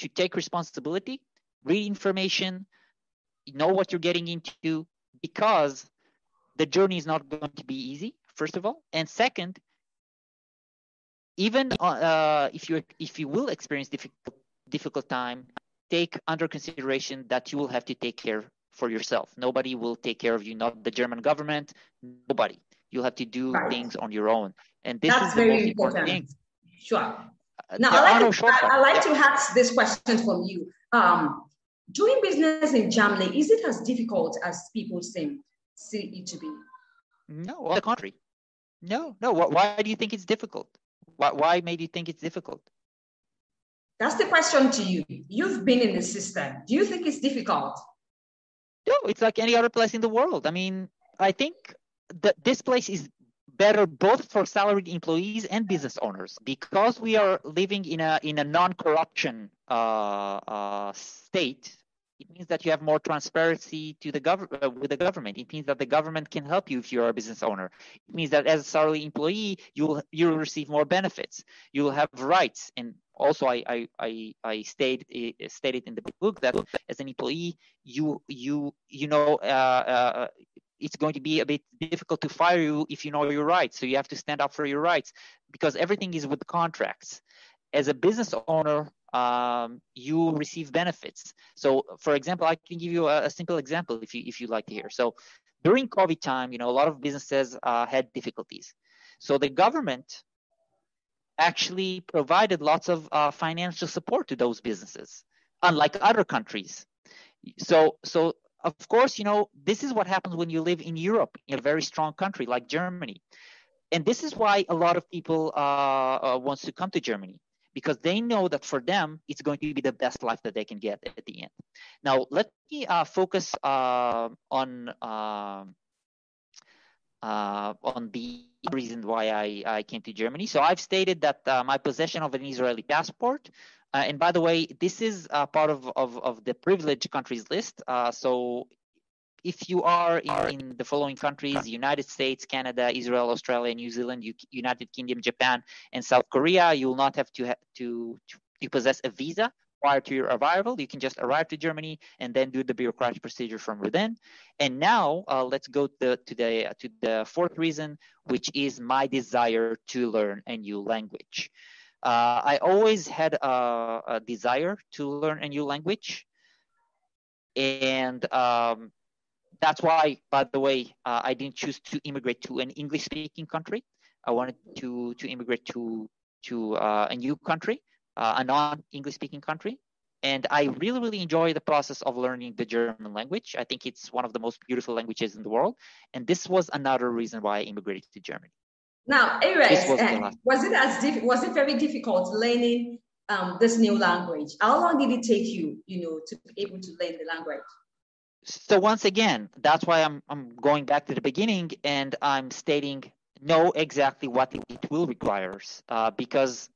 to take responsibility, read information, know what you're getting into, because the journey is not going to be easy, first of all. And second, even if you will experience difficult time, take under consideration that you will have to take care for yourself. Nobody will take care of you, not the German government, nobody. You'll have to do things on your own. And this is the most important thing. Sure. Now, I'd like to ask this question from you. Doing business in Germany, is it as difficult as people see it to be? No, on the contrary. No. Why do you think it's difficult? Why made you think it's difficult? That's the question to you. You've been in the system. Do you think it's difficult? No, it's like any other place in the world. I mean, I think that this place is better both for salaried employees and business owners, because we are living in a non-corruption state. It means that you have more transparency to the with the government. It means that the government can help you if you're a business owner. It means that as a salary employee, you'll receive more benefits. You'll have rights. And also, I stated in the book that as an employee, it's going to be a bit difficult to fire you if you know your rights. So you have to stand up for your rights, because everything is with contracts. As a business owner, you receive benefits. So, for example, I can give you a simple example if you'd like to hear. So, during COVID time, a lot of businesses had difficulties. So the government actually provided lots of financial support to those businesses, unlike other countries. So of course, this is what happens when you live in Europe, in a very strong country like Germany. And this is why a lot of people wants to come to Germany, because they know that for them, it's going to be the best life that they can get at the end. Now, let me focus on the reason why I came to Germany. So I've stated that my possession of an Israeli passport, and by the way, this is part of the privileged countries list. So if you are in the following countries: United States, Canada, Israel, Australia, New Zealand, United Kingdom, Japan, and South Korea, you will not have to possess a visa prior to your arrival. You can just arrive to Germany and then do the bureaucratic procedure from within. And now let's go to the fourth reason, which is my desire to learn a new language. I always had a desire to learn a new language, and that's why, by the way, I didn't choose to immigrate to an English-speaking country. I wanted to immigrate to a new country, a non-English-speaking country. And I really, really enjoy the process of learning the German language. I think it's one of the most beautiful languages in the world. And this was another reason why I immigrated to Germany. Now, Erez, was it very difficult learning this new language? How long did it take you, to be able to learn the language? So once again, that's why I'm going back to the beginning, and I'm stating know exactly what it will requires, because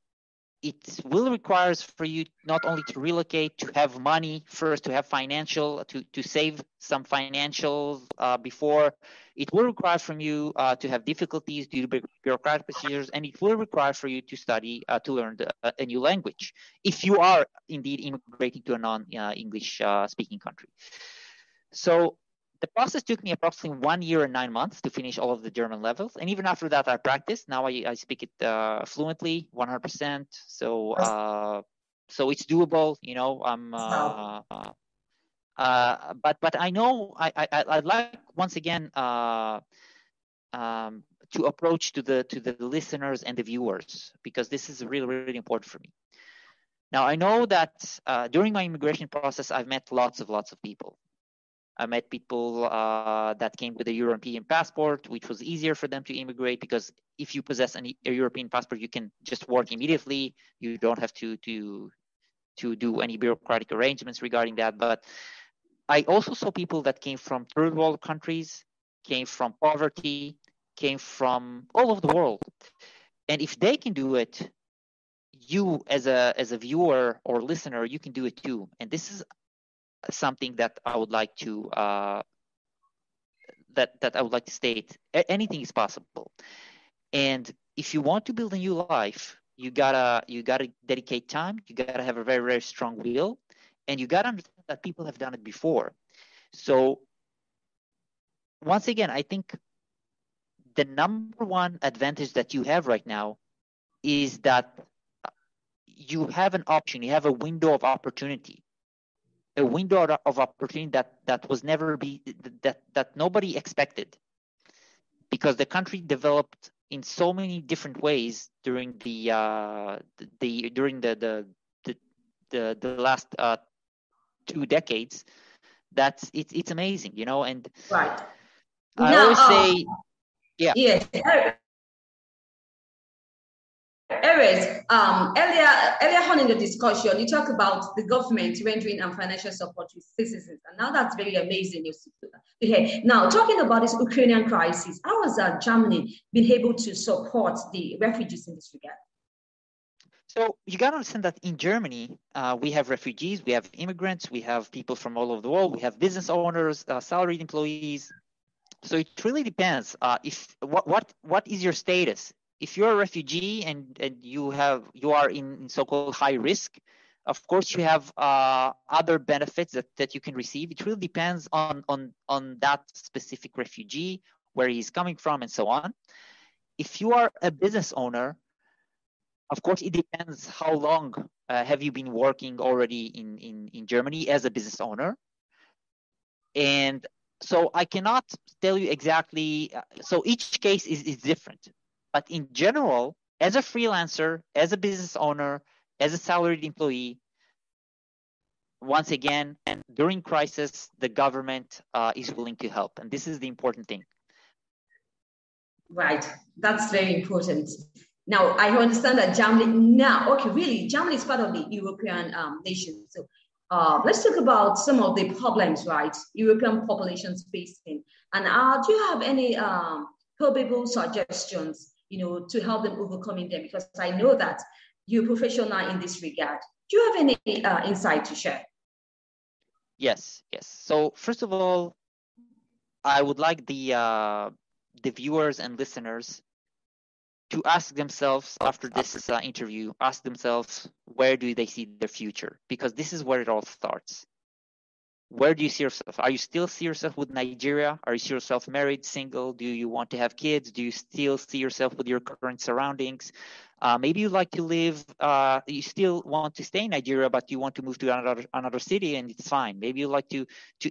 it will requires for you not only to relocate, to have money first, to have financial, to save some financials before. It will require from you to have difficulties due to bureaucratic procedures, and it will require for you to study, to learn a new language, if you are indeed immigrating to a non-English speaking country. So the process took me approximately 1 year and 9 months to finish all of the German levels. And even after that, I practiced. Now I speak it fluently, 100%. So it's doable, but I know I'd like, once again, to approach to the listeners and the viewers, because this is really, really important for me. Now, I know that during my immigration process, I've met lots of people. I met people that came with a European passport, which was easier for them to immigrate, because if you possess a European passport, you can just work immediately. You don't have to do any bureaucratic arrangements regarding that. But I also saw people that came from third world countries, came from poverty, came from all over the world. And if they can do it, you as a viewer or listener, you can do it too. And this is something that I would like to state. Anything is possible. And if you want to build a new life, you gotta dedicate time. You gotta have a very, very strong will, and you gotta understand that people have done it before. So once again, I think the number one advantage that you have right now is that you have an option, you have a window of opportunity, that was never that nobody expected, because the country developed in so many different ways during the last 2 decades. That's it's amazing, you know. And right I now, always say, yeah. Yes. Erez, earlier on in the discussion, you talked about the government rendering financial support to citizens, and now that's very amazing. Now, talking about this Ukrainian crisis, how has Germany been able to support the refugees in this regard? So you got to understand that in Germany, we have refugees, we have immigrants, we have people from all over the world, we have business owners, salaried employees. So it really depends. What is your status? If you're a refugee and you are in so-called high risk, of course you have other benefits that you can receive. It really depends on that specific refugee, where he's coming from, and so on. If you are a business owner, of course it depends how long have you been working already in Germany as a business owner. And so I cannot tell you exactly. So each case is different. But in general, as a freelancer, as a business owner, as a salaried employee, once again, during crisis, the government is willing to help. And this is the important thing. Right. That's very important. Now, I understand that Germany, really, Germany is part of the European nation. So let's talk about some of the problems, right, European populations facing. And do you have any probable suggestions, to help them overcoming them? Because I know that you're a professional in this regard. Do you have any insight to share? Yes. So first of all, I would like the viewers and listeners to ask themselves after this interview, ask themselves, where do they see their future? Because this is where it all starts. Where do you see yourself? Are you still see yourself with Nigeria? Are you see yourself married, single? Do you want to have kids? Do you still see yourself with your current surroundings? Maybe you like to live, you still want to stay in Nigeria, but you want to move to another city, and it's fine. Maybe you like to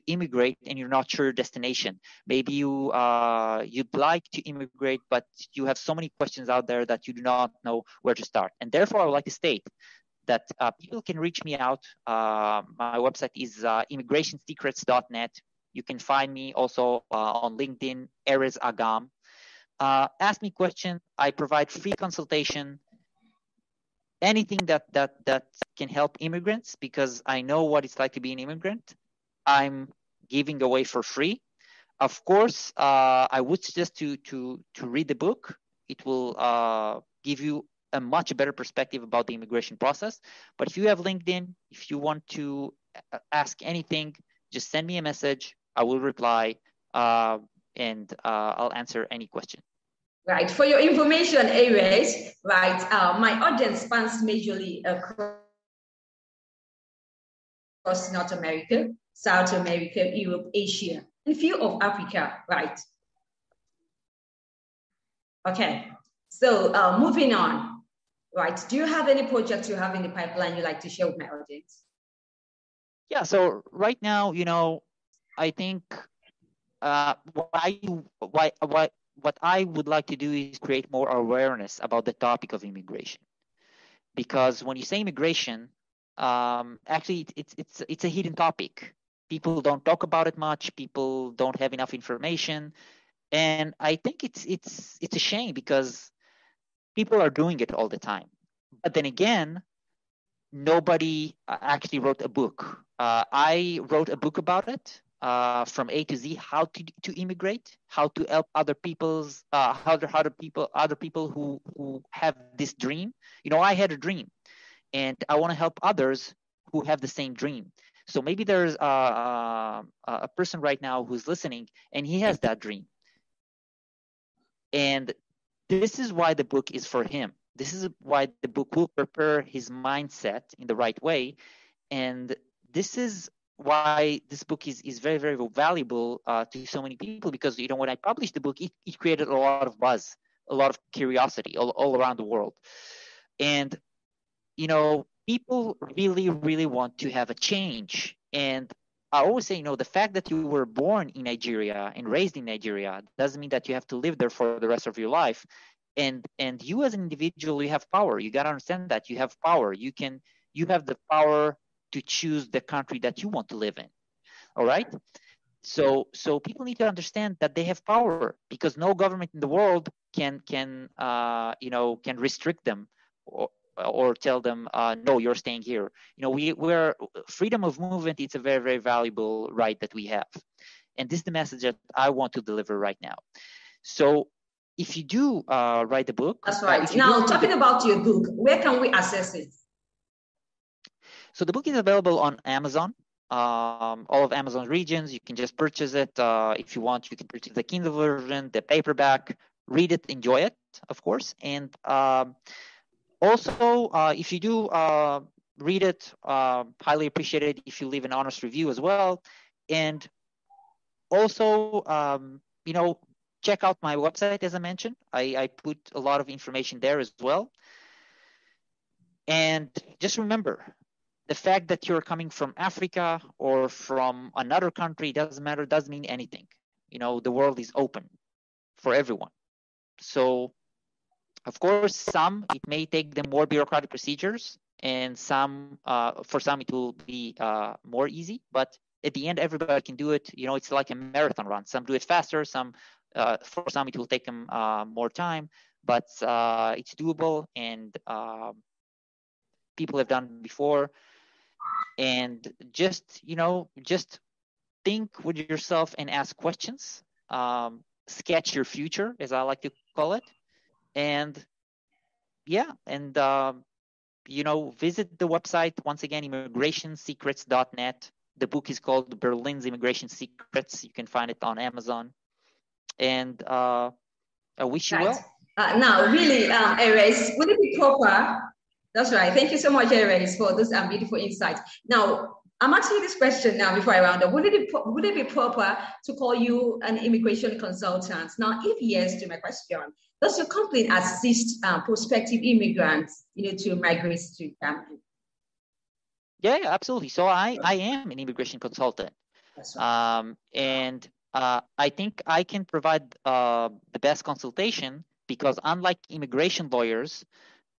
immigrate and you're not sure your destination. Maybe you'd like to immigrate, but you have so many questions out there that you do not know where to start. And therefore, I would like to state that people can reach me out. My website is immigrationsecrets.net. You can find me also on LinkedIn, Erez Agam. Ask me questions. I provide free consultation. Anything that can help immigrants, because I know what it's like to be an immigrant, I'm giving away for free. Of course, I would suggest to read the book. It will give you a much better perspective about the immigration process. But if you have LinkedIn, if you want to ask anything, just send me a message. I will reply, and I'll answer any question. Right. For your information, Erez, right, my audience spans majorly across North America, South America, Europe, Asia, and a few of Africa, right? Okay. So moving on, right? Do you have any projects you have in the pipeline you'd like to share with my audience? Yeah. So right now, I think what I would like to do is create more awareness about the topic of immigration, because when you say immigration, actually it's a hidden topic. People don't talk about it much. People don't have enough information, and I think it's a shame, because people are doing it all the time. But then again, nobody actually wrote a book. I wrote a book about it. From A to Z, how to immigrate, how to help other people's other people who have this dream. I had a dream, and I want to help others who have the same dream. So maybe there's a person right now who's listening, and he has that dream, and this is why the book is for him. This is why the book will prepare his mindset in the right way. And this is why this book is very, very valuable to so many people, because, you know, when I published the book, it created a lot of buzz, a lot of curiosity all around the world. And, you know, people really, really want to have a change. And I always say, you know, the fact that you were born in Nigeria and raised in Nigeria doesn't mean that you have to live there for the rest of your life. And you as an individual, you have power. You got to understand that you have power. You have the power to choose the country that you want to live in. All right. So people need to understand that they have power, because no government in the world can restrict them or tell them, no, you're staying here. You know, we're freedom of movement. It's a very, very valuable right that we have. And this is the message that I want to deliver right now. So if you do write the book. That's right. Now, talking about your book, where can we access it? So the book is available on Amazon, all of Amazon regions. You can just purchase it. If you want, you can purchase the Kindle version, the paperback, read it, enjoy it, of course. And also, if you do read it, highly appreciate it if you leave an honest review as well. And also, you know, check out my website, as I mentioned. I put a lot of information there as well. And just remember, the fact that you're coming from Africa or from another country doesn't matter, doesn't mean anything. You know, the world is open for everyone. So, of course, it may take them more bureaucratic procedures, and for some it will be more easy. But at the end, everybody can do it. You know, it's like a marathon run. Some do it faster. For some it will take them more time, but it's doable, and people have done it before. And just think with yourself and ask questions. Sketch your future, as I like to call it. And visit the website once again, immigrationsecrets.net. The book is called Berlin's Immigration Secrets. You can find it on Amazon. And I wish you well. Now, really, Erez, would it be proper? That's right. Thank you so much, Erez, for this beautiful insight. Now, I'm asking you this question now before I round up. Would it be proper to call you an immigration consultant? Now, if yes, to my question, does your company assist prospective immigrants, to migrate to Germany? Yeah, absolutely. So I am an immigration consultant. That's right. And I think I can provide the best consultation, because unlike immigration lawyers,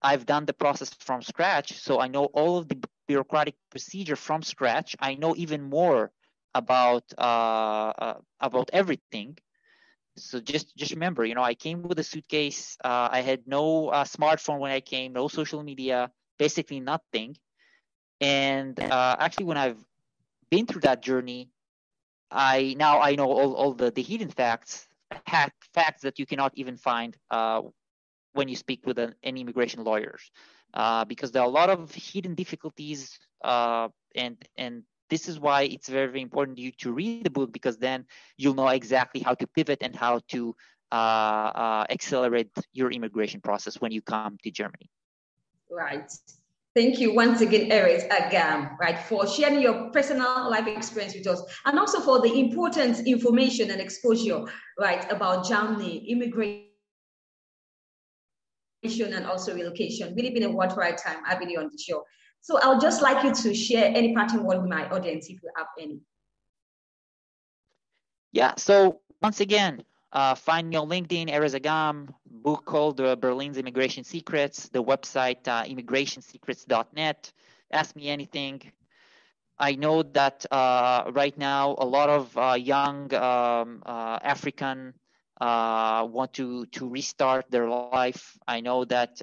I've done the process from scratch. So I know all of the bureaucratic procedure from scratch. I know even more about everything. So just remember, I came with a suitcase. I had no smartphone when I came, no social media, basically nothing. And actually, when I've been through that journey, I know all the hidden facts that you cannot even find when you speak with an immigration lawyer, because there are a lot of hidden difficulties, and this is why it's very, very important you to read the book, because then you'll know exactly how to pivot and how to accelerate your immigration process when you come to Germany. Right. Thank you once again, Erez Agam, right, for sharing your personal life experience with us, and also for the important information and exposure, right, about Germany, immigration, and also relocation. Really been a worthwhile time having you on the show. So I would just like you to share any parting word with my audience, if you have any. Yeah. So once again, find me on LinkedIn, Erez Agam, book called Berlin's Immigration Secrets, the website immigrationsecrets.net. Ask me anything. I know that right now a lot of young African want to restart their life. I know that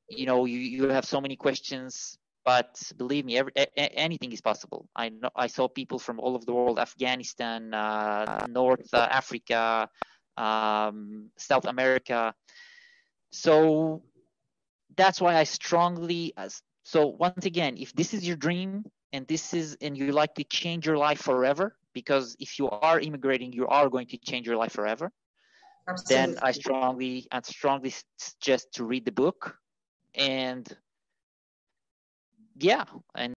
you have so many questions, but believe me, anything is possible. I saw people from all over the world: Afghanistan, North Africa, South America. So that's why I strongly. So once again, if this is your dream and you like to change your life forever, because if you are immigrating, you are going to change your life forever. then I Absolutely. strongly suggest to read the book. And yeah, and